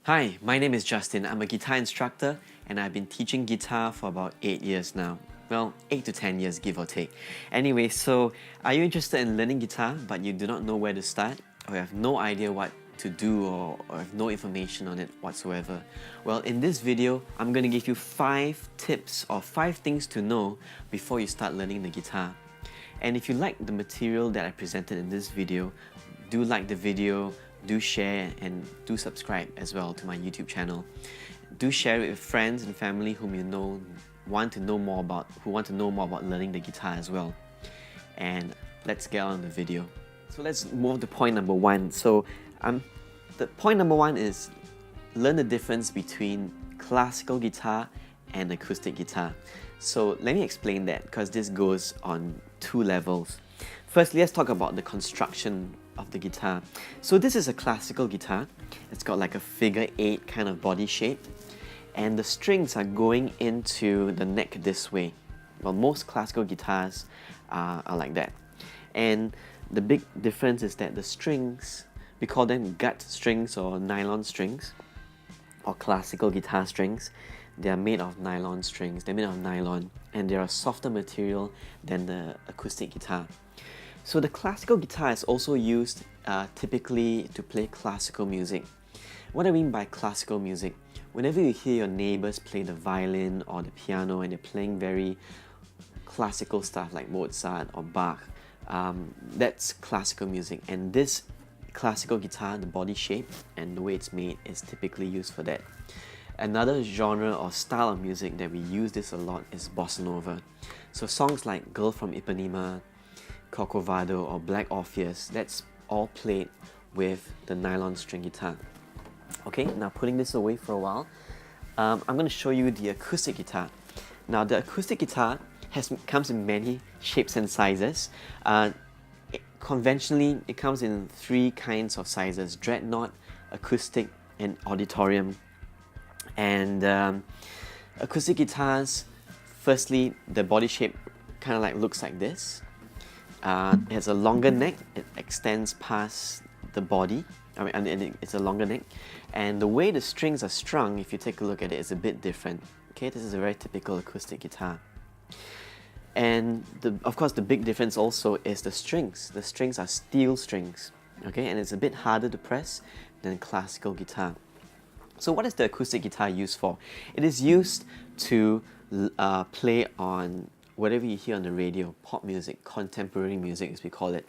Hi, my name is Justin. I'm a guitar instructor and I've been teaching guitar for about 8 years now. Well, 8 to 10 years, give or take. Anyway, so are you interested in learning guitar but you do not know where to start, or you have no idea what to do, or have no information on it whatsoever? Well, in this video, I'm going to give you 5 tips or 5 things to know before you start learning the guitar. And if you like the material that I presented in this video, do like the video, do share, and do subscribe as well to my YouTube channel. Do share it with friends and family whom you know who want to know more about learning the guitar as well. And let's get on the video. So let's move to point number 1. So the point number 1 is learn the difference between classical guitar and acoustic guitar. So let me explain that, because this goes on 2 levels. Firstly, let's talk about the construction of the guitar. So this is a classical guitar. It's got like a figure 8 kind of body shape, and the strings are going into the neck this way. Well, most classical guitars are like that. And the big difference is that the strings, we call them gut strings or nylon strings, or classical guitar strings. They are made of nylon strings, they're made of nylon, and they're a softer material than the acoustic guitar. So the classical guitar is also used typically to play classical music. What I mean by classical music, whenever you hear your neighbors play the violin or the piano and they're playing very classical stuff like Mozart or Bach, that's classical music. And this classical guitar, the body shape and the way it's made, is typically used for that. Another genre or style of music that we use this a lot is bossa nova. So songs like Girl from Ipanema, Corcovado, or Black Orpheus, that's all played with the nylon string guitar. Okay, now putting this away for a while, I'm going to show you the acoustic guitar. Now the acoustic guitar comes in many shapes and sizes. Conventionally, it comes in 3 kinds of sizes: dreadnought, acoustic, and auditorium. And acoustic guitars, firstly, the body shape kind of like looks like this. It has a longer neck, it extends past the body, and it's a longer neck. And the way the strings are strung, if you take a look at it, is a bit different. Okay, this is a very typical acoustic guitar. And of course, the big difference also is the strings. The strings are steel strings, okay, and it's a bit harder to press than classical guitar. So what is the acoustic guitar used for? It is used to play on whatever you hear on the radio, pop music, contemporary music as we call it.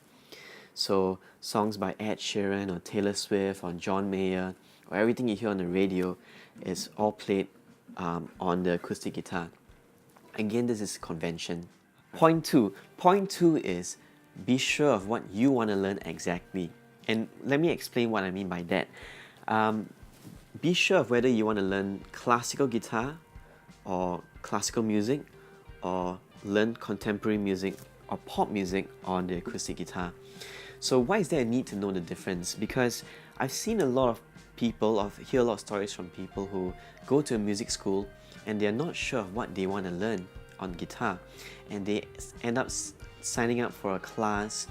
So songs by Ed Sheeran or Taylor Swift or John Mayer, or everything you hear on the radio is all played on the acoustic guitar. Again, this is convention. Point 2 is be sure of what you want to learn exactly. And let me explain what I mean by that. Be sure of whether you want to learn classical guitar or classical music, or learn contemporary music or pop music on the acoustic guitar. So why is there a need to know the difference? Because I've seen a lot of people, hear a lot of stories from people who go to a music school and they're not sure of what they want to learn on guitar, and they end up signing up for a class.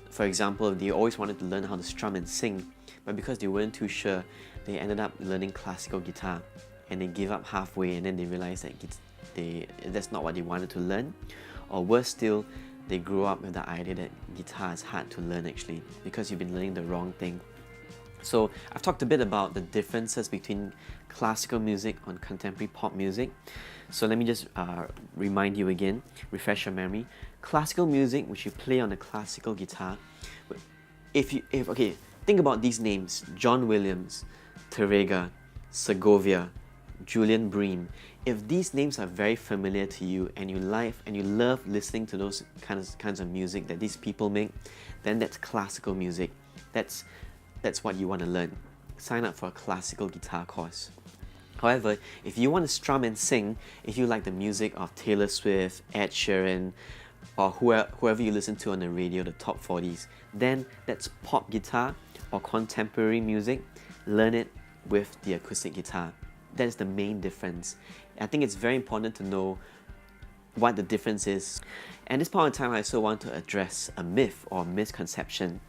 For example, they always wanted to learn how to strum and sing, but because they weren't too sure, they ended up learning classical guitar, and they gave up halfway, and then they realized that that's not what they wanted to learn. Or worse still, they grew up with the idea that guitar is hard to learn actually, because you've been learning the wrong thing. So I've talked a bit about the differences between classical music and contemporary pop music. So let me just remind you again, refresh your memory. Classical music, which you play on a classical guitar, okay, think about these names: John Williams, Terega, Segovia, Julian Bream. If these names are very familiar to you and you love listening to those kinds of music that these people make, then that's classical music. That's what you want to learn. Sign up for a classical guitar course. However, if you want to strum and sing, if you like the music of Taylor Swift, Ed Sheeran, or whoever you listen to on the radio, the top 40s, then that's pop guitar or contemporary music. Learn it with the acoustic guitar. That is the main difference. I think it's very important to know what the difference is. And at this point in time, I also want to address a myth or misconception.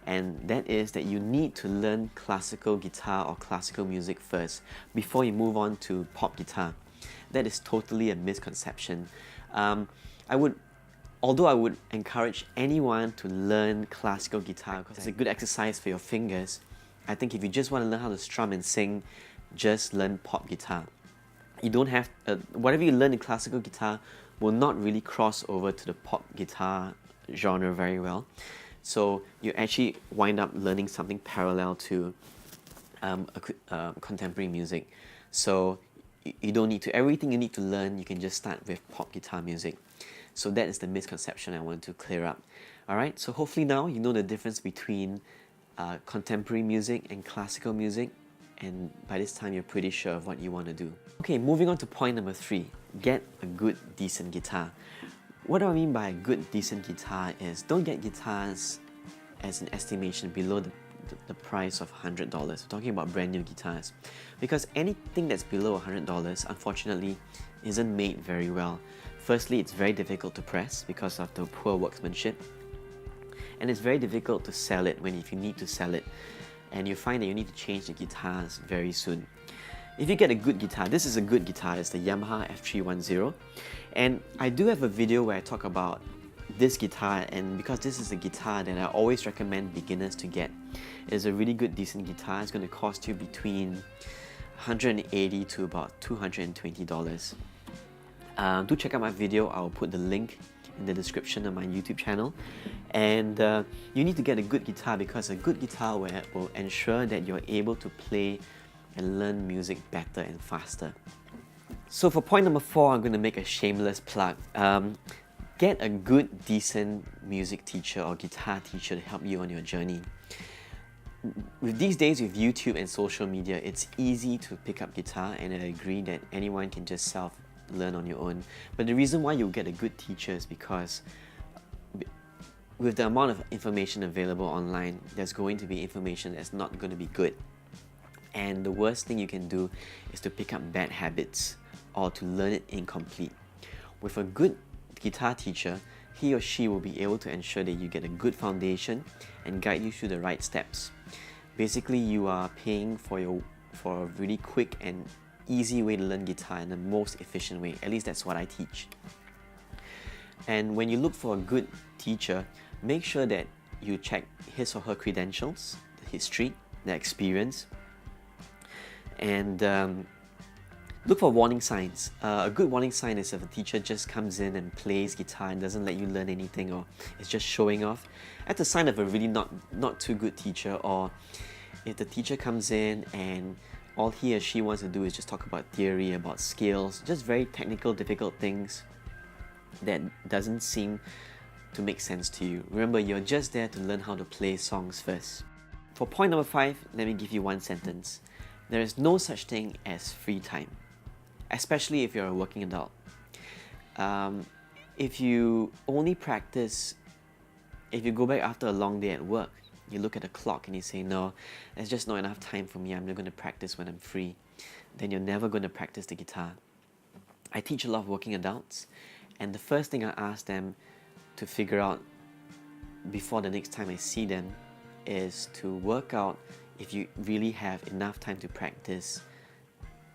and that is that you need to learn classical guitar or classical music first before you move on to pop guitar. That is totally a misconception. Although I would encourage anyone to learn classical guitar because it's a good exercise for your fingers, I think if you just want to learn how to strum and sing, just learn pop guitar. You don't have, whatever you learn in classical guitar will not really cross over to the pop guitar genre very well. So you actually wind up learning something parallel to contemporary music. So you don't need to, everything you need to learn, you can just start with pop guitar music. So that is the misconception I want to clear up. Alright, so hopefully now you know the difference between contemporary music and classical music, and by this time you're pretty sure of what you want to do. Okay, moving on to point number 3, get a good, decent guitar. What do I mean by a good, decent guitar is don't get guitars as an estimation below the price of $100. We're talking about brand new guitars. Because anything that's below $100, unfortunately, isn't made very well. Firstly, it's very difficult to press because of the poor workmanship. And it's very difficult to sell it if you need to sell it. And you find that you need to change the guitars very soon. If you get a good guitar, this is a good guitar, it's the Yamaha F310. And I do have a video where I talk about this guitar, and because this is a guitar that I always recommend beginners to get. It's a really good, decent guitar. It's going to cost you between $180 to about $220. Do check out my video. I'll put the link in the description of my YouTube channel. And you need to get a good guitar because a good guitar will ensure that you're able to play and learn music better and faster. So for point number 4, I'm going to make a shameless plug. Get a good, decent music teacher or guitar teacher to help you on your journey. With these days with YouTube and social media, it's easy to pick up guitar, and I agree that anyone can just self-learn on your own. But the reason why you'll get a good teacher is because with the amount of information available online, there's going to be information that's not going to be good. And the worst thing you can do is to pick up bad habits or to learn it incomplete. With a good guitar teacher, he or she will be able to ensure that you get a good foundation and guide you through the right steps. Basically, you are paying for a really quick and easy way to learn guitar in the most efficient way. At least that's what I teach. And when you look for a good teacher, make sure that you check his or her credentials, the history, the experience, and look for warning signs. A good warning sign is if a teacher just comes in and plays guitar and doesn't let you learn anything, or is just showing off. That's a sign of a really not too good teacher. Or if the teacher comes in and all he or she wants to do is just talk about theory, about scales, just very technical, difficult things that doesn't seem to make sense to you. Remember, you're just there to learn how to play songs first. For point number 5, let me give you one sentence. There is no such thing as free time, especially if you're a working adult. If you only practice, if you go back after a long day at work, you look at the clock and you say, no, there's just not enough time for me, I'm not going to practice when I'm free, then you're never going to practice the guitar. I teach a lot of working adults, and the first thing I ask them to figure out before the next time I see them is to work out if you really have enough time to practice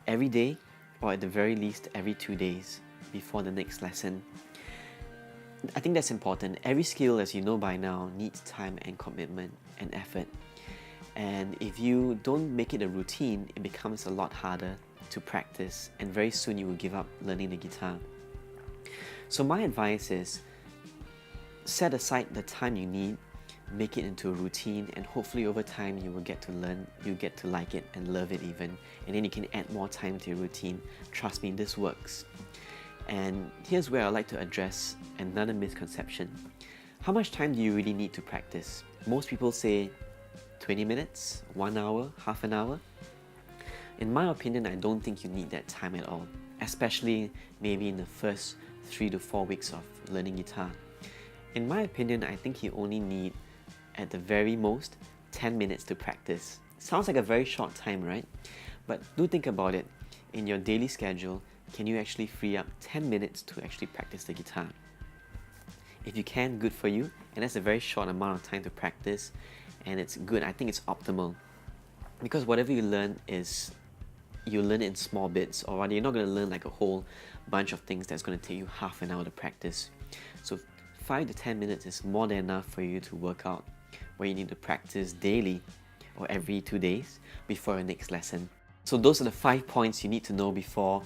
every day, or at the very least every 2 days before the next lesson. I think that's important. Every skill, as you know by now, needs time and commitment and effort. And if you don't make it a routine, it becomes a lot harder to practice, and very soon you will give up learning the guitar. So my advice is, set aside the time you need, make it into a routine, and hopefully over time you will get to learn, you get to like it and love it even, and then you can add more time to your routine. Trust me, this works. And here's where I'd like to address another misconception. How much time do you really need to practice? Most people say 20 minutes, 1 hour, half an hour. In my opinion, I don't think you need that time at all, especially maybe in the first 3 to 4 weeks of learning guitar. In my opinion, I think you only need, at the very most, 10 minutes to practice. Sounds like a very short time, right? But do think about it. In your daily schedule, can you actually free up 10 minutes to actually practice the guitar? If you can, good for you, and that's a very short amount of time to practice, and it's good. I think it's optimal, because whatever you learn is, you learn it in small bits, or rather, you're not going to learn like a whole bunch of things that's going to take you half an hour to practice. So 5 to 10 minutes is more than enough for you to work out where you need to practice daily or every 2 days before your next lesson. So those are the 5 points you need to know before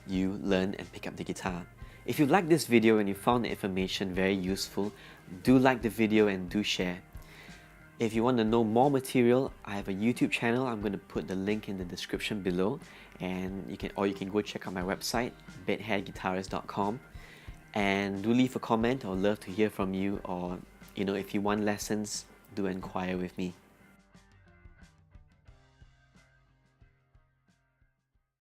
you learn and pick up the guitar. If you liked this video and you found the information very useful, do like the video and do share. If you want to know more material, I have a YouTube channel. I'm going to put the link in the description below, and you can go check out my website, bedheadguitarist.com, and do leave a comment. I'd love to hear from you, or if you want lessons, do inquire with me.